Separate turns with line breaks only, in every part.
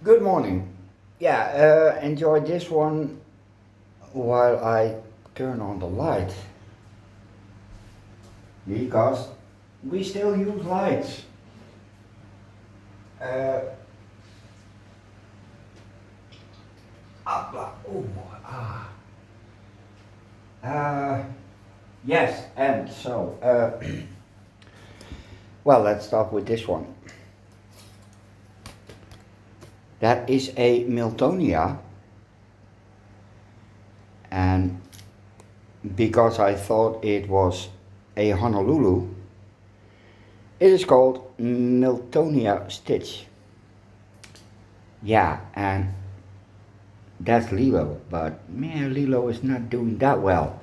Good morning. Yeah, enjoy this one while I turn on the light because we still use lights. Uh, oh, ah. Uh, yes, and so, well, let's start with this one. That is a Miltonia, and because I thought it was a Honolulu, it is called Miltonia Stitch. Yeah, and that's Lilo, but man, Lilo is not doing that well.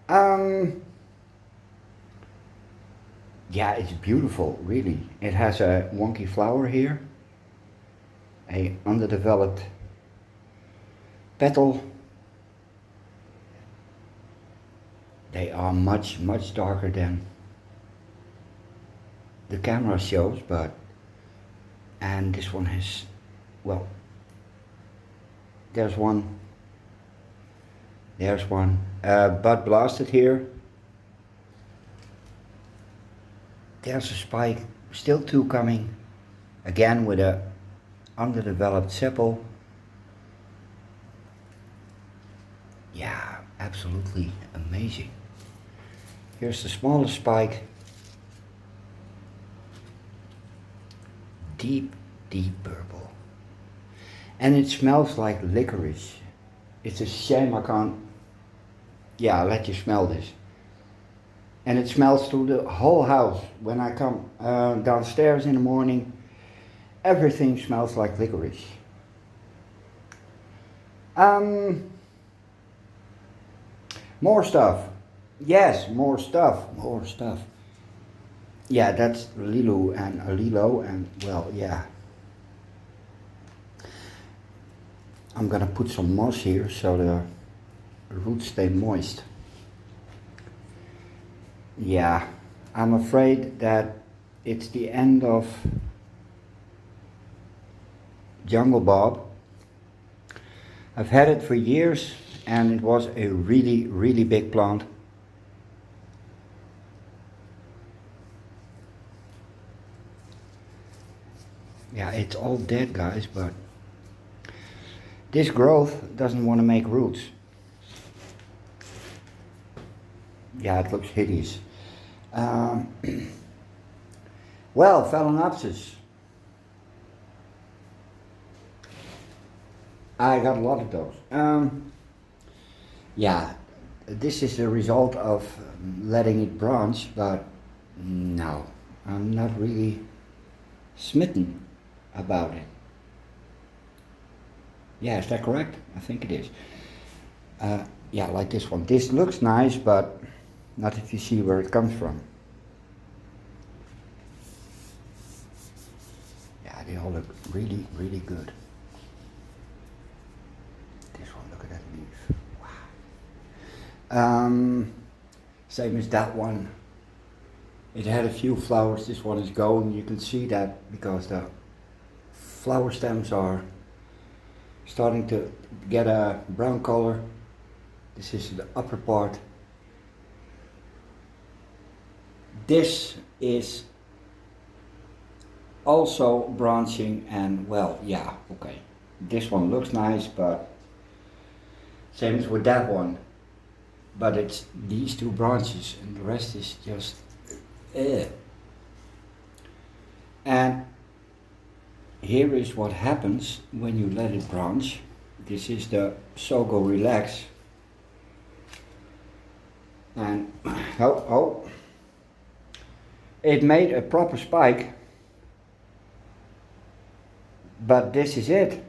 Um, yeah, it's beautiful, really. It has a wonky flower here, a underdeveloped petal. They are much, much darker than the camera shows, but, and this one has, well, there's one, bud blasted here. There's a spike, still two coming, again with a underdeveloped sepal. Yeah, absolutely amazing. Here's the smallest spike. Deep, deep purple. And it smells like licorice. It's a shame I can't, yeah, I'll let you smell this. And it smells through the whole house. When I come downstairs in the morning, everything smells like licorice. Um, More stuff. Yes, more stuff. More stuff. Yeah, that's Lilo, and well, yeah. I'm gonna put some moss here so the roots stay moist. Yeah, I'm afraid that it's the end of Jungle Bob. I've had it for years and it was a really, really big plant. Yeah, it's all dead, guys, but this growth doesn't want to make roots. Yeah, it looks hideous. Um, well, Phalaenopsis. I got a lot of those. Yeah, this is the result of letting it branch, but no, I'm not really smitten about it. Yeah, is that correct? I think it is. Yeah, like this one. This looks nice, but not if you see where it comes from. Yeah, they all look really, really good. This one, look at that leaf. Wow. Same as that one. It had a few flowers. This one is going. You can see that because the flower stems are starting to get a brown color. This is the upper part. This is also branching, and well, yeah, okay. This one looks nice, but same as with that one. But it's these two branches and the rest is just And here is what happens when you let it branch. This is the Sogo Relax. And it made a proper spike, but this is it.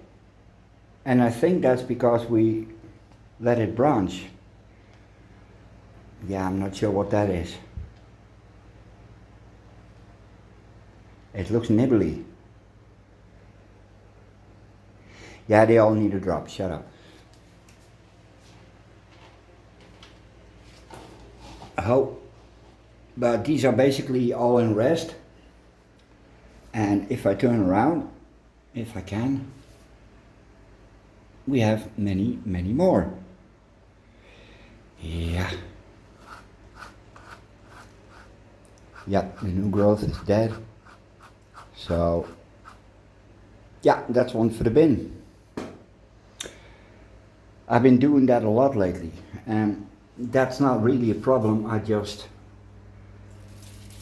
And I think that's because we let it branch. Yeah, I'm not sure what that is. It looks nibbly. Yeah, they all need a drop, shut up. Oh, but these are basically all in rest. And if I turn around, if I can, we have many, many more. Yeah. Yeah, the new growth is dead. So, yeah, that's one for the bin. I've been doing that a lot lately, and that's not really a problem. I just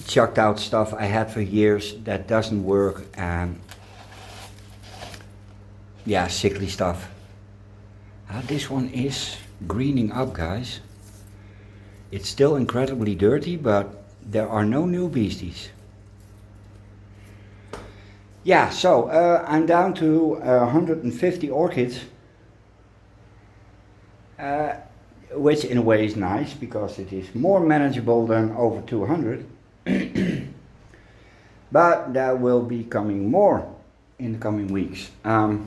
chucked out stuff I had for years that doesn't work, and yeah, sickly stuff. This one is greening up, guys. It's still incredibly dirty, but there are no new beasties. Yeah, so I'm down to 150 orchids, which in a way is nice because it is more manageable than over 200. But there will be coming more in the coming weeks. Yeah,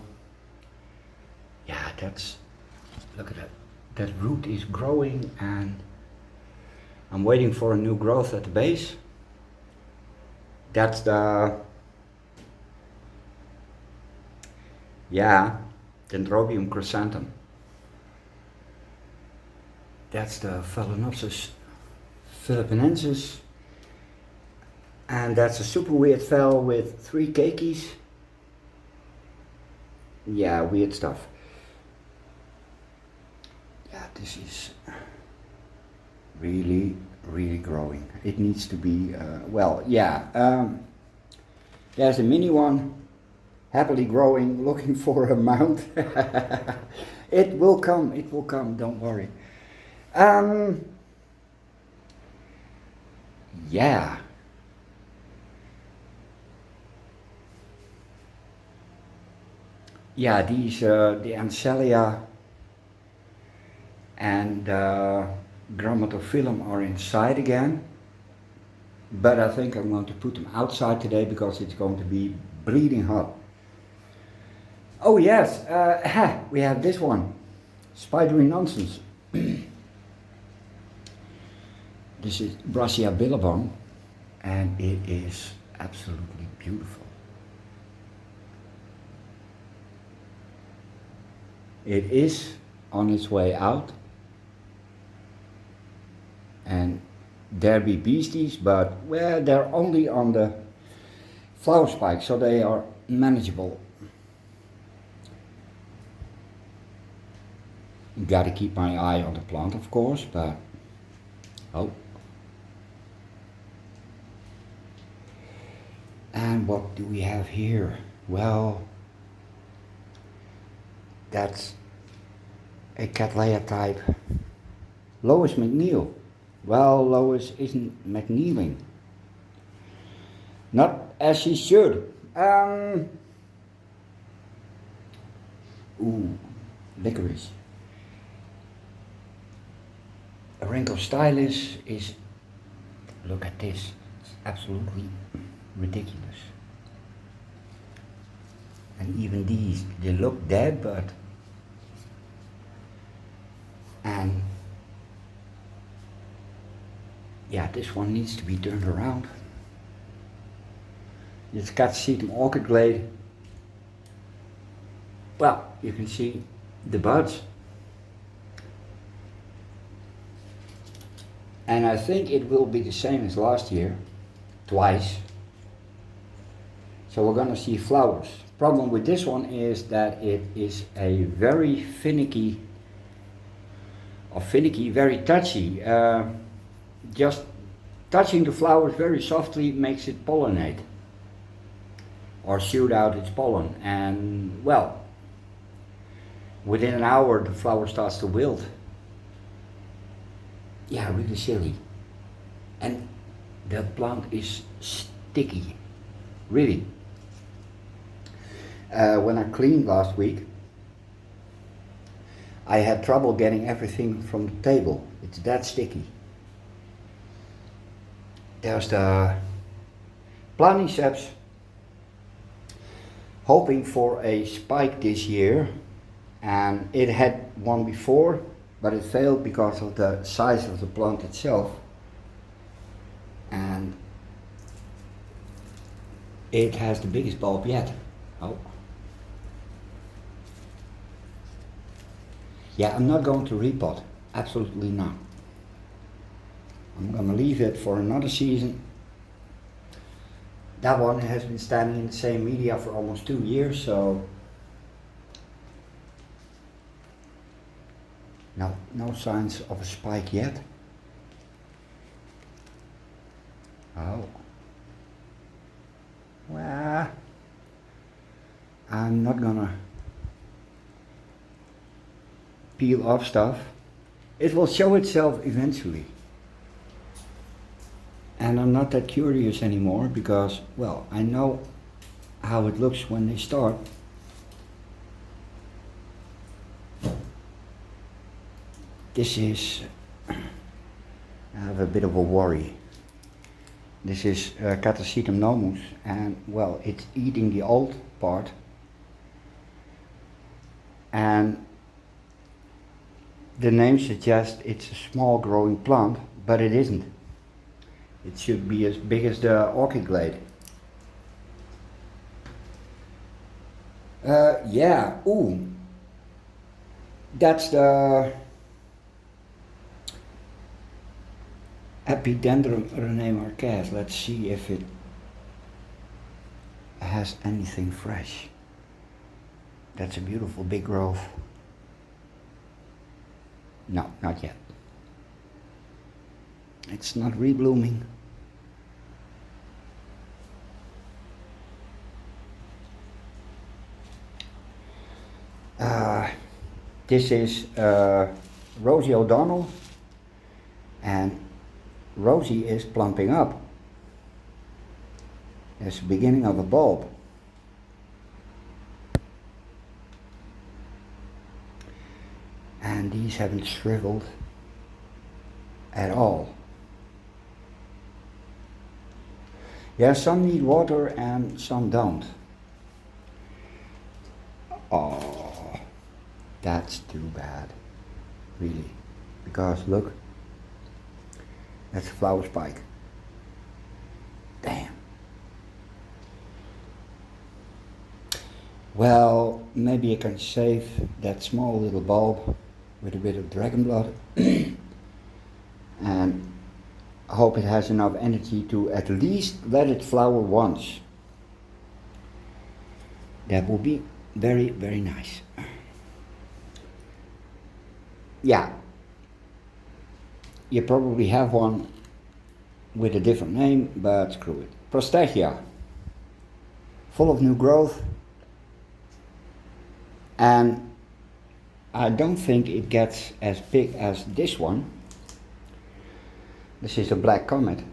look at that. That root is growing, and I'm waiting for a new growth at the base. That's the, yeah, Dendrobium chrysanthemum. That's the Phalaenopsis philippinensis. And that's a super weird phal with 3 keikis. Yeah, weird stuff. Yeah, this is really, really growing. It needs to be, well, yeah. There's a mini one, happily growing, looking for a mount. It will come, don't worry. Yeah. Yeah, these, the Ancelia and Grammatophyllum are inside again. But I think I'm going to put them outside today because it's going to be bleeding hot. Oh yes, we have this one, Spidery Nonsense. This is Brassia billabong, and it is absolutely beautiful. It is on its way out, and there be beasties, but well, they're only on the flower spike, so they are manageable. Gotta keep my eye on the plant, of course, but oh. And what do we have here? Well, that's a Cattleya type Lois McNeil. Well, Lois isn't McNeeling. Not as she should. Ooh, licorice. Arenco Stylis is, look at this, it's absolutely ridiculous. And even these, they look dead, but, and yeah, this one needs to be turned around. This Catsetum orchid glade. Well, you can see the buds. And I think it will be the same as last year, twice. So we're gonna see flowers. Problem with this one is that it is a very finicky, very touchy. Just touching the flowers very softly makes it pollinate or shoot out its pollen, and well, within an hour the flower starts to wilt. Yeah, really silly. And the plant is sticky, really. When I cleaned last week, I had trouble getting everything from the table. It's that sticky. There's the Planiceps, hoping for a spike this year, and it had one before, but it failed because of the size of the plant itself, and it has the biggest bulb yet. Oh. Yeah, I'm not going to repot. Absolutely not. I'm gonna leave it for another season. That one has been standing in the same media for almost 2 years, so no signs of a spike yet. Oh. Well, I'm not gonna peel off stuff. It will show itself eventually. And I'm not that curious anymore because, well, I know how it looks when they start. This is, I have a bit of a worry. This is Catasetum nomus, and well, it's eating the old part. And the name suggests it's a small growing plant, but it isn't. It should be as big as the orchid glade. Yeah, ooh. That's the Epidendrum René Marquez. Let's see if it has anything fresh. That's a beautiful big growth. No, not yet. It's not reblooming. This is Rosie O'Donnell, and Rosie is plumping up. That's the beginning of a bulb. And these haven't shriveled at all. Yeah, some need water and some don't. Oh, that's too bad, really. Because look, that's a flower spike. Damn. Well, maybe I can save that small little bulb with a bit of dragon blood and I hope it has enough energy to at least let it flower once. That will be very, very nice. Yeah, you probably have one with a different name, but screw it. Prostachia, full of new growth, and I don't think it gets as big as this one. This is a black comet,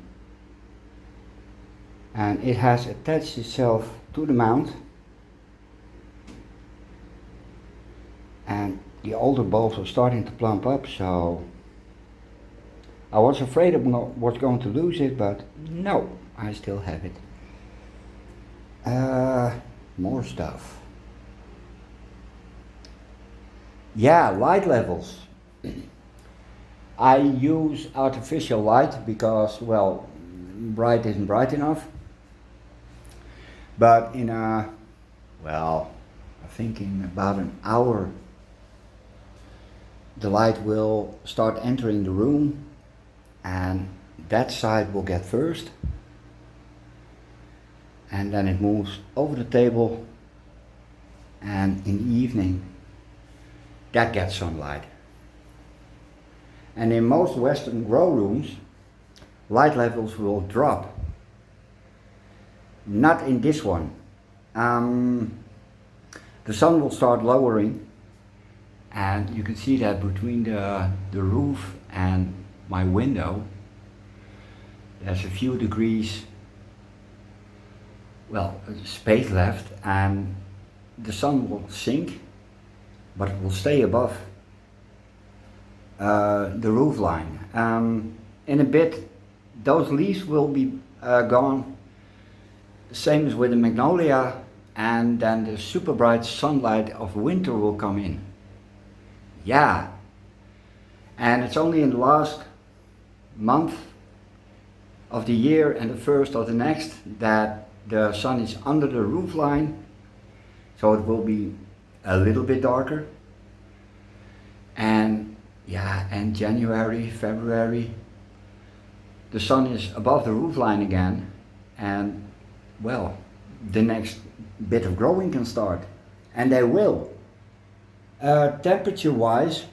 and it has attached itself to the mount, and the older bulbs are starting to plump up, so I was afraid I was going to lose it, but no, I still have it. More stuff. Yeah, light levels. I use artificial light because, well, bright isn't bright enough. But in I think in about an hour, the light will start entering the room, and that side will get first. And then it moves over the table, and in the evening, that gets sunlight. And in most Western grow rooms, light levels will drop. Not in this one. The sun will start lowering, and you can see that between the roof and my window, there's a few degrees, well, space left, and the sun will sink, but it will stay above the roof line. In a bit, those leaves will be gone, same as with the magnolia, and then the super bright sunlight of winter will come in. Yeah, and it's only in the last month of the year and the first of the next that the sun is under the roof line, so it will be a little bit darker. And yeah, and January, February, the sun is above the roof line again, and well, the next bit of growing can start, and they will. Temperature wise,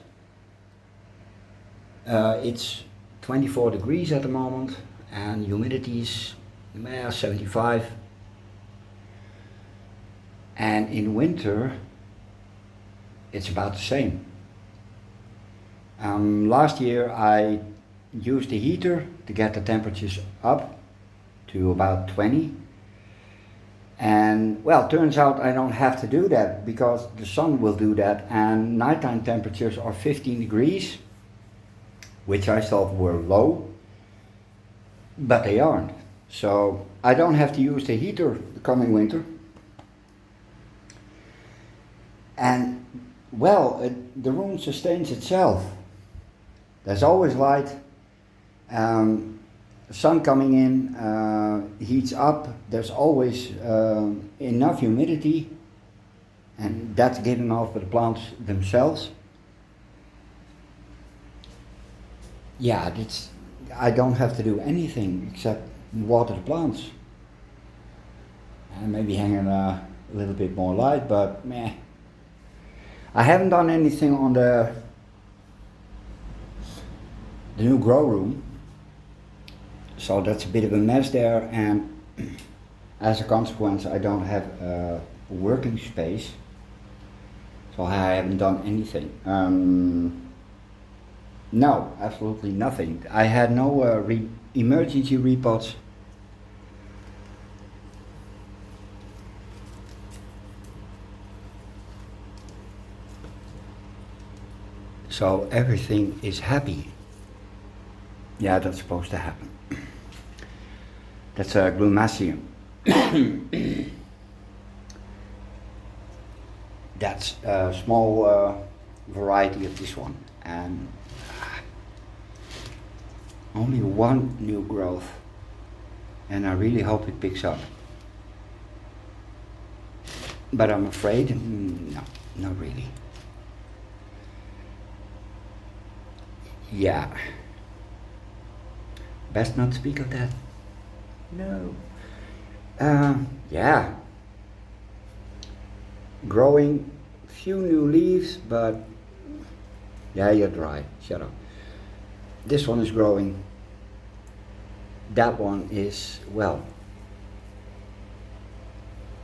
it's 24 degrees at the moment, and humidity is 75. And in winter, it's about the same. Last year I used the heater to get the temperatures up to about 20. And well, turns out I don't have to do that because the sun will do that, and nighttime temperatures are 15 degrees, which I thought were low, but they aren't. So I don't have to use the heater the coming winter. And well, the room sustains itself. There's always light. Sun coming in heats up. There's always enough humidity, and that's given off by the plants themselves. Yeah, I don't have to do anything except water the plants and maybe hang a little bit more light, but meh. I haven't done anything on the new grow room, so that's a bit of a mess there, and as a consequence I don't have a working space, so I haven't done anything. No, absolutely nothing. I had no emergency repots. So everything is happy. Yeah, that's supposed to happen. That's a Glumacium. That's a small variety of this one, and only one new growth, and I really hope it picks up. But I'm afraid, no, not really. Yeah. Best not speak of that. No. Yeah. Growing few new leaves, but yeah, you're dry. Shut up. This one is growing. That one is, well,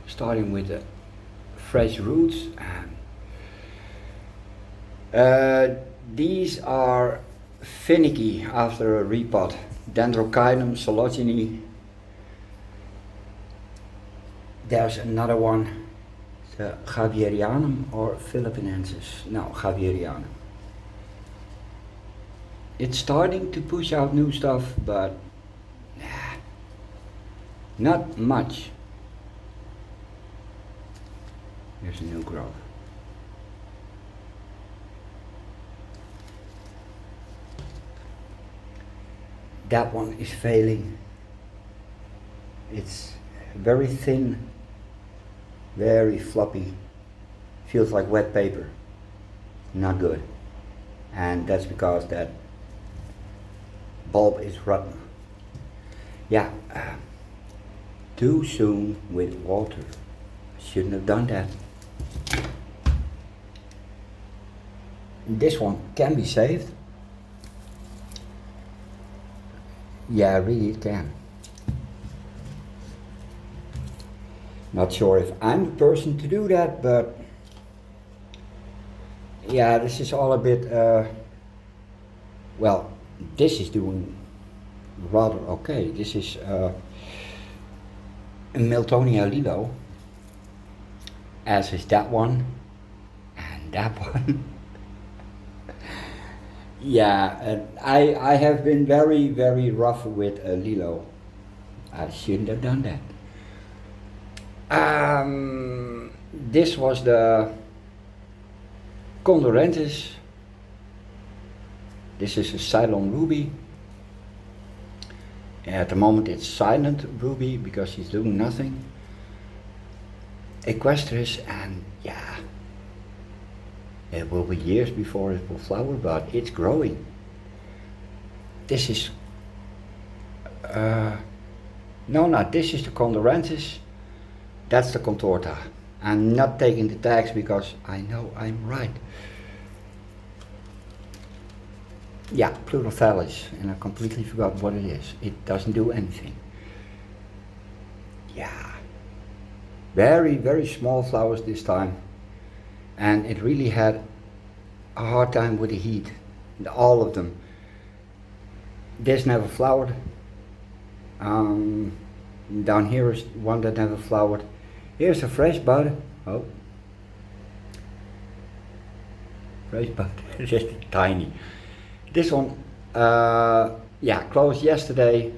starting with the fresh roots. These are finicky after a repot. Dendrochynum sologeny. There's another one, the Javierianum or Philippinensis. No, Javierianum. It's starting to push out new stuff, but not much. Here's a new growth. That one is failing. It's very thin, very floppy, feels like wet paper. Not good. And that's because that bulb is rotten. Yeah, too soon with water. Shouldn't have done that. This one can be saved. Yeah, really it can. Not sure if I'm the person to do that, but yeah, this is all a bit, well, this is doing rather okay. This is Miltonia lilo, as is that one, and that one. Yeah, I have been very, very rough with lilo. I shouldn't have done that. This was the Condorentis. This is a Ceylon ruby. At the moment it's silent ruby because she's doing nothing. Equestris, and yeah, It will be years before it will flower, but it's growing. This is, this is the Condorensis. That's the Contorta. I'm not taking the tags because I know I'm right. Yeah, Pleurophalis, and I completely forgot what it is. It doesn't do anything. Yeah, very, very small flowers this time, and it really had a hard time with the heat, all of them. This never flowered. Down here is one that never flowered. Here's a fresh bud. Oh, fresh bud, just tiny. This one, closed yesterday.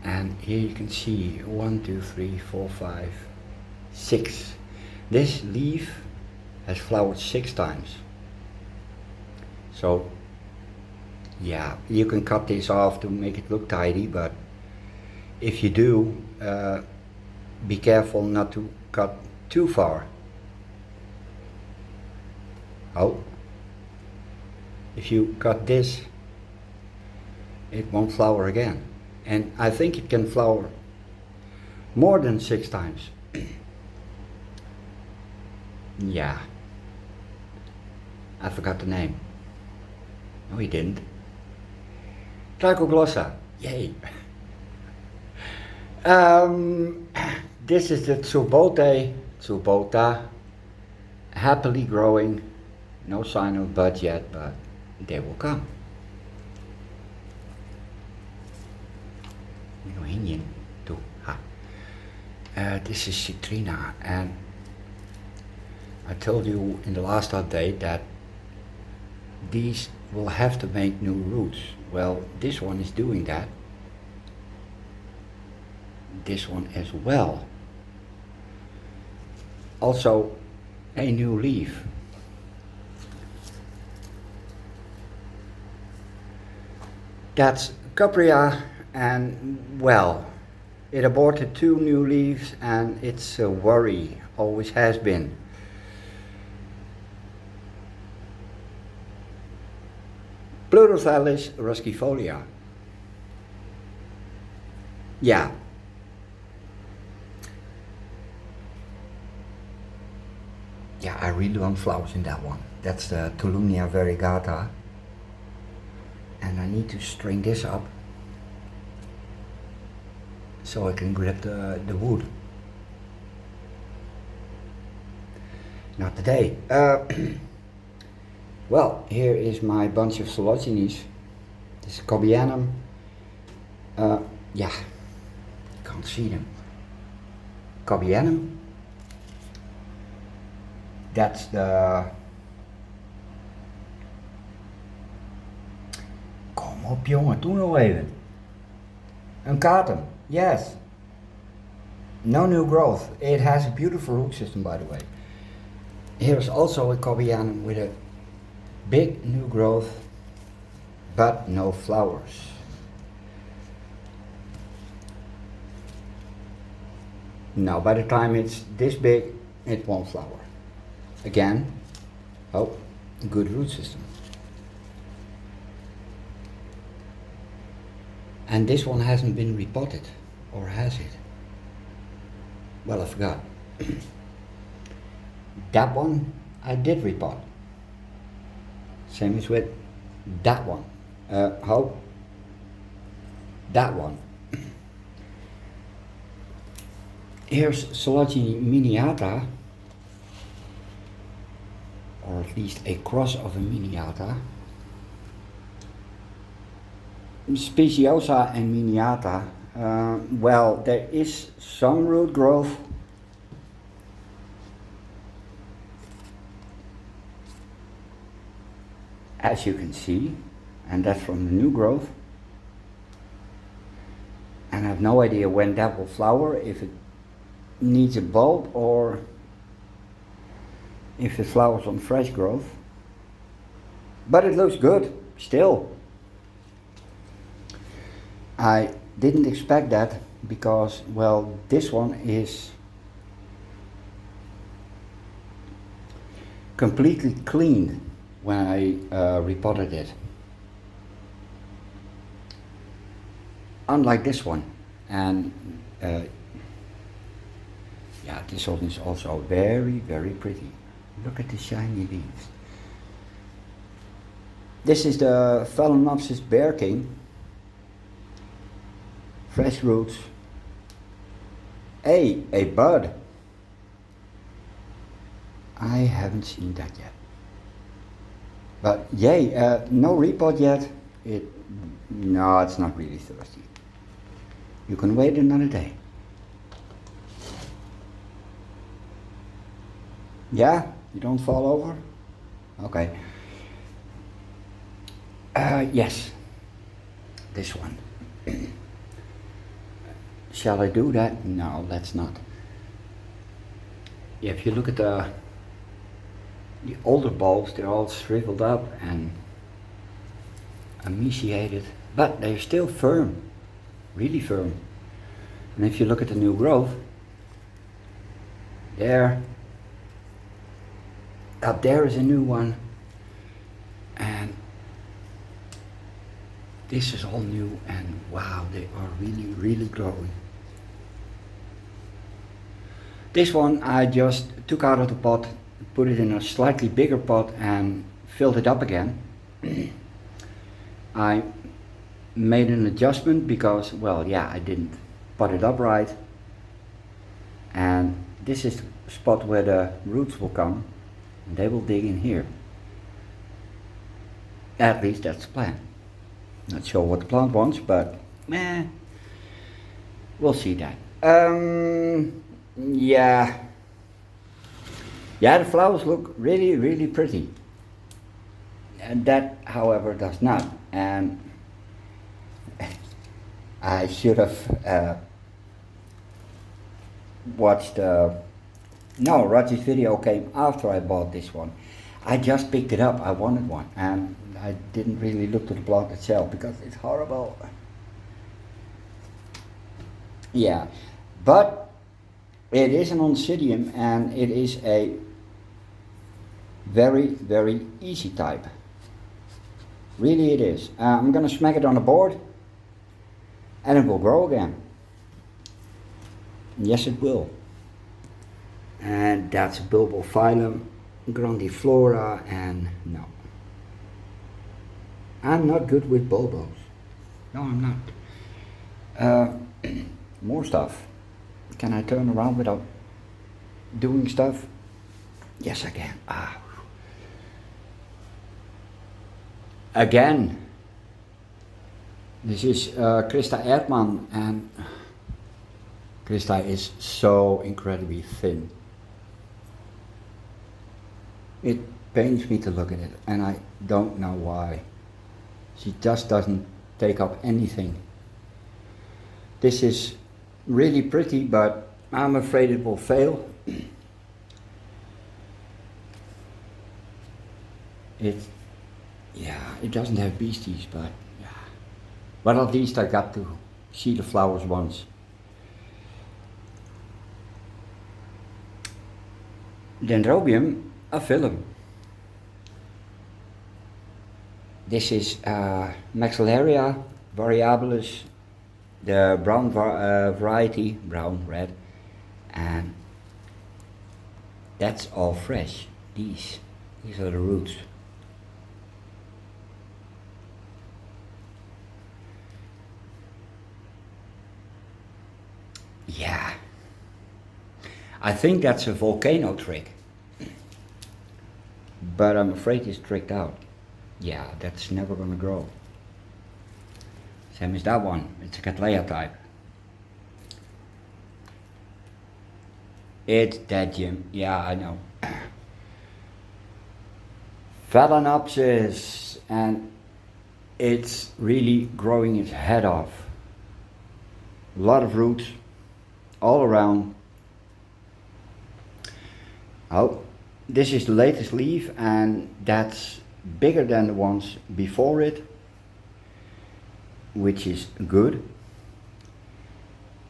And here you can see 1, 2, 3, 4, 5, 6. This leaf has flowered 6 times. So, yeah, you can cut this off to make it look tidy, but if you do, be careful not to cut too far. Oh, if you cut this, it won't flower again. And I think it can flower more than 6 times. Yeah, I forgot the name. No, he didn't. Trichoglossa, yay. This is the Tsubota, happily growing. No sign of buds yet, but they will come. This is Citrina, and I told you in the last update that these will have to make new roots. Well, this one is doing that. This one as well. Also a new leaf. That's Capria, and well, it aborted 2 new leaves, and it's a worry, always has been. Pleurophalis ruscifolia. Yeah. Yeah, I really want flowers in that one. That's the Tolunia variegata. And I need to string this up so I can grab the wood. Not today. Well, here is my bunch of Sologines. This is Cobianum. Yeah, can't see them. Cobianum. That's the... Kom op jongen, doe nog even. Uncatum, yes. No new growth. It has a beautiful root system, by the way. Here's also a Cobianum with a big new growth, but no flowers. Now, by the time it's this big, it won't flower. Again, oh, good root system. And this one hasn't been repotted, or has it? Well, I forgot. That one I did repot. Same as with that one. How? That one. Here's Sologine miniata, or at least a cross of a miniata. Speciosa and miniata. Well, there is some root growth. As you can see, and that's from the new growth. And I have no idea when that will flower, if it needs a bulb or if it flowers on fresh growth. But it looks good, still. I didn't expect that because, well, this one is completely clean when I repotted it. Unlike this one. And yeah, this one is also very, very pretty. Look at the shiny leaves. This is the Phalaenopsis Bear King. Fresh roots. Hey, a bud. I haven't seen that yet. But yay, no repot yet. No, it's not really thirsty. You can wait another day. Yeah, you don't fall over? Okay. Yes, this one. Shall I do that? No, let's not. Yeah, if you look at the older bulbs, they're all shriveled up and emaciated, but they're still firm, really firm. And if you look at the new growth, up there is a new one, and this is all new, and wow, they are really, really growing. This one I just took out of the pot, put it in a slightly bigger pot and filled it up again. I made an adjustment because, well, yeah, I didn't pot it up right. And this is the spot where the roots will come, and they will dig in here. At least that's the plan. Not sure what the plant wants, but we'll see that. Yeah, the flowers look really, really pretty. And that, however, does not. And I should have watched. No, Roger's video came after I bought this one. I just picked it up. I wanted one, and I didn't really look to the plant itself because it's horrible. Yeah, but it is an Oncidium, and it is a very, very easy type. Really it is. I'm gonna smack it on the board and it will grow again. Yes, it will. And that's Bulbophyllum grandiflora, and no. I'm not good with bulbos. No, I'm not. More stuff. Can I turn around without doing stuff? Yes, I can. Again, this is Christa Erdmann, and Christa is so incredibly thin. It pains me to look at it, and I don't know why. She just doesn't take up anything. This is really pretty, but I'm afraid it will fail. It doesn't have beasties, but yeah. But at least I got to see the flowers once. Dendrobium aphyllum. This is Maxillaria variabilis, the brown variety, brown, red, and that's all fresh. These are the roots. Yeah, I think that's a volcano trick, but I'm afraid it's tricked out. Yeah, that's never gonna grow. Same as that one, it's a Cattleya type. It's dead, Jim. Yeah, I know. Phalaenopsis, and it's really growing its head off. A lot of roots all around. Oh, this is the latest leaf, and that's bigger than the ones before it, which is good.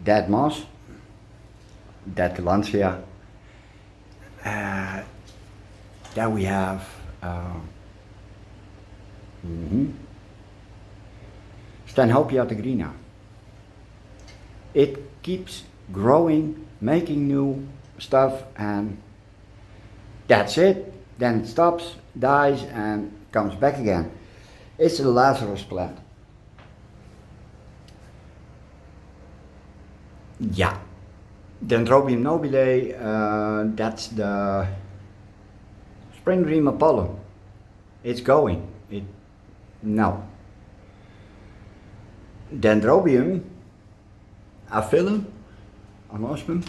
Dead moss, dead tillandsia. Then we have Stanhopeia tegrina. It keeps growing, making new stuff, and that's it. Then it stops, dies, and comes back again. It's a Lazarus plant. Yeah. Dendrobium nobile, that's the spring dream Apollo. It's going. No. Dendrobium aphyllum, anosmum.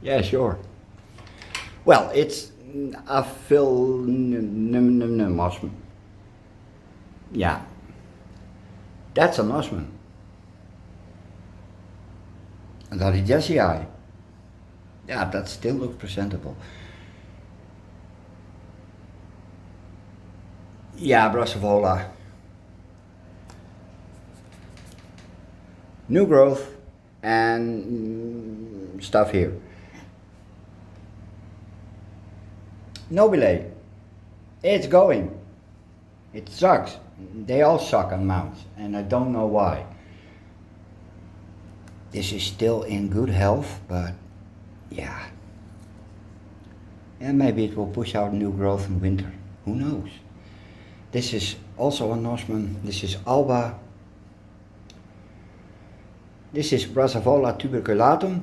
Yeah, sure. Well, it's aphyllum. Yeah. That's anosmum. Larigesii. Yeah, that still looks presentable. Yeah, Brassavola. New growth and stuff here. Nobile. It's going. It sucks. They all suck on mounts, and I don't know why. This is still in good health, but yeah. And maybe it will push out new growth in winter. Who knows? This is also a anosmum. This is Alba. This is Brassavola tuberculata.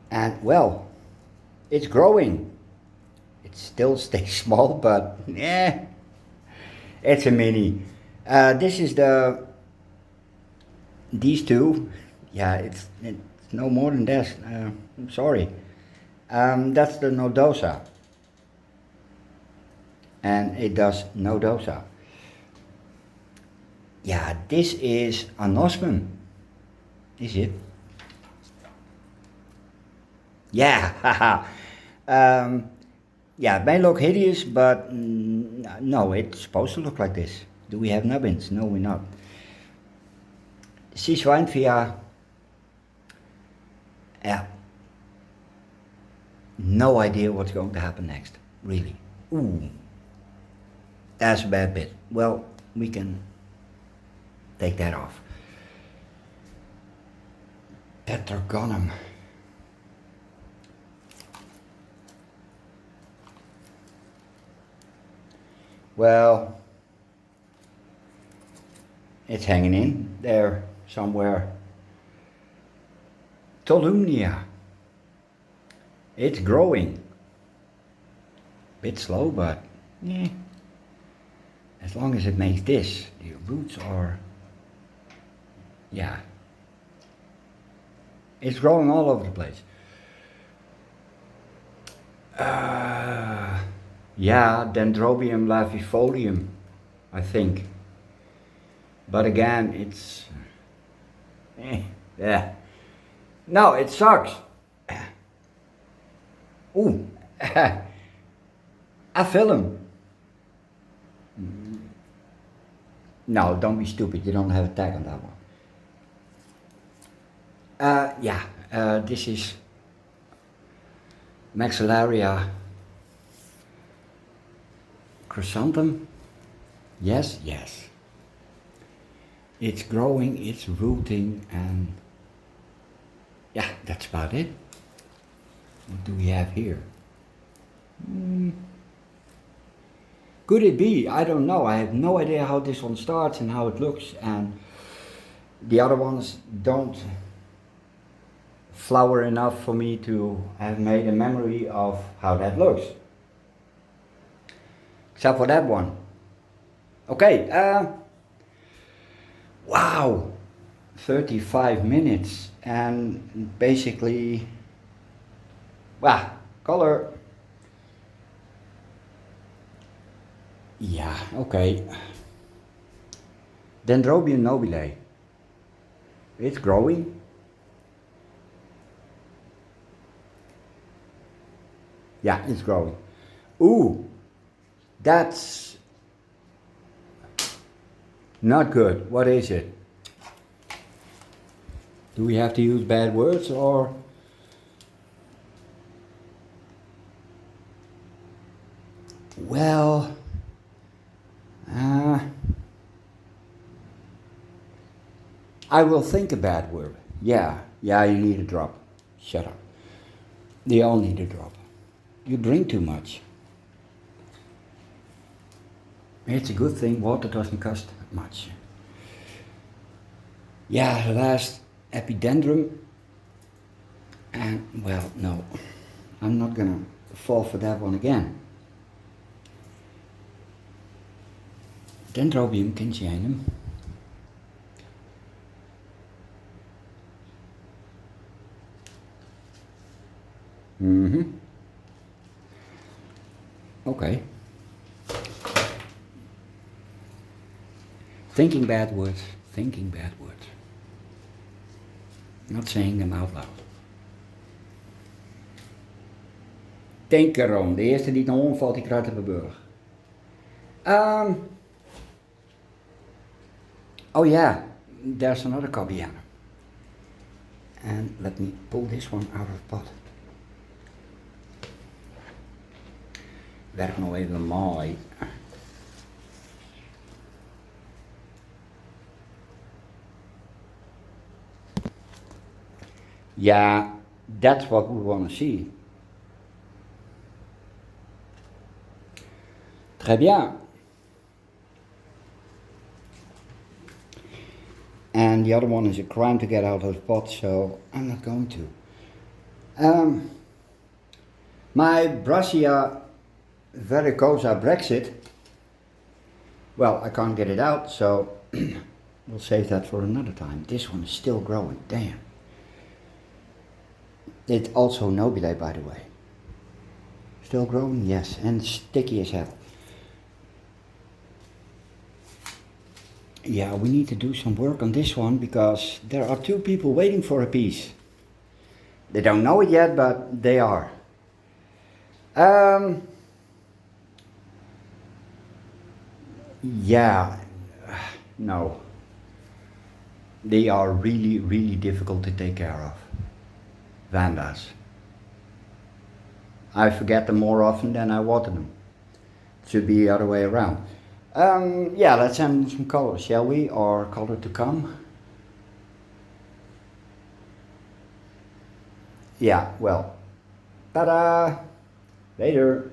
And well, it's growing. It still stays small, but yeah, it's a mini. This is these two. Yeah, it's no more than this. I'm sorry. That's the nodosa. And it does nodosa. Yeah, this is anosmum. Is it? Yeah, haha. Yeah, it may look hideous, but no, it's supposed to look like this. Do we have nubbins? No, we're not. Cisweinvia. Yeah. No idea what's going to happen next, really. Ooh. That's a bad bit. Well, we can take that off. Tetragonum. Well, it's hanging in there somewhere. Tolumnia. It's growing. Bit slow, but yeah. As long as it makes this, the roots are, yeah. It's growing all over the place. Yeah, Dendrobium lavifolium, I think. But again, it's, yeah. No, it sucks. Ooh, Aphyllum. No, don't be stupid, you don't have a tag on that one. Yeah, this is Maxillaria chrysanthemum. Yes, yes. It's growing, it's rooting, and yeah, that's about it. What do we have here? Could it be? I don't know. I have no idea how this one starts and how it looks, and the other ones don't flower enough for me to have made a memory of how that looks. Except for that one. Okay, wow, 35 minutes, and basically, wow, color. Yeah, okay. Dendrobium nobile. It's growing. Yeah, it's growing. Ooh, that's not good. What is it? Do we have to use bad words or? Well, I will think a bad word. Yeah, you need a drop. Shut up. They all need a drop. You drink too much. It's a good thing water doesn't cost much. Yeah, the last epidendrum. And, well, no. I'm not gonna fall for that one again. Dendrobium cantianum. Okay. Thinking bad words. Thinking bad words. Not saying them out loud. Tankeroom, de eerste die nog omvalt, die kruidt op de burg. Oh yeah, there's another Cobiana. And let me pull this one out of the pot. Werk nog even mooi. Yeah, that's what we want to see. Très bien. And the other one is a crime to get out of the pot, so I'm not going to. My Brassica varicosa Brexit, well, I can't get it out, so we'll save that for another time. This one is still growing, damn. It's also nobile, by the way. Still growing, yes, and sticky as hell. Yeah, we need to do some work on this one because there are 2 people waiting for a piece. They don't know it yet, but they are. Yeah, no. They are really, really difficult to take care of. Vandas. I forget them more often than I water them. It should be the other way around. Yeah, let's send them some color, shall we? Or color to come. Yeah, well, ta-da! Later.